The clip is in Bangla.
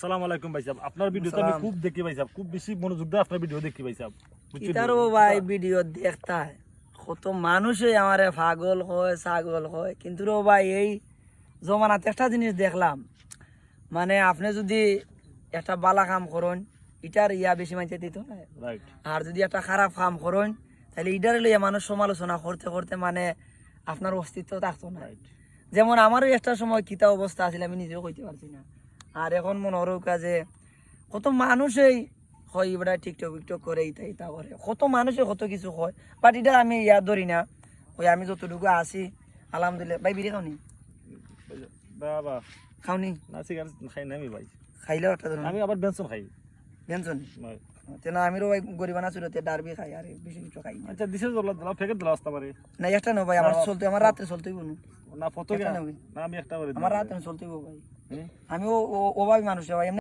আসসালামু আলাইকুম ভাই সাহেব, আপনার ভিডিও তো আমি খুব দেখি ভাই সাহেব, খুব বেশি মনোযোগ দিয়ে আপনার ভিডিও দেখি ভাই সাহেব। ইতারও ভাই ভিডিও দেখতা হয় কত মানুষে আমারে পাগল হয় ছাগল হয়, কিন্তু রো ভাই এই জমানাতে একটা জিনিস দেখলাম, মানে আপনি যদি একটা বালা কাম করেন ইটার বেশি মাইতে দিত না, রাইট। আর যদি একটা খারাপ কাম করেন তাহলে ইটার লইয়া মানুষ সমালোচনা করতে করতে মানে আপনার অস্তিত্ব থাকতো না। যেমন আমারও একটা সময় কিতা অবস্থা আছিল আমি নিজেও কইতে পারছি না, আর এখন মনে হরো কাজে কত মানুষই হয় এবার টিকটক টিকটক করে ইতা ইতা করে, কত মানুষে কত কিছু হয়, বাট এটা আমি ইয়াদ ধরি না। ওই আমি যতটুকু আছি আলহামদুলিল্লাহ। ভাই বিড়ি খাওনি? বাবা খাওনি? না, সিগারেট খাই না আমি ভাই। খাইলেও একটা ধরুন আমি আবার বেনসন খাই। বেঞ্চন ভাই না, আমিরও ভাই গরিবানা চুরতে ডারবি খাই, আর বেশি কিছু খাই না। আচ্ছা দিছে জলা দিলাম, ফেকে দিলাম আসতে পারে না একটা না ভাই, আমার চলতে আমার রাত্রে চলতেই বলুন না, ফটো একটা না না ভাই, না, আমি একটা করে আমার রাত্রে চলতেই ভাই। হুম। আমি ও অভাবী মানুষ ভাই।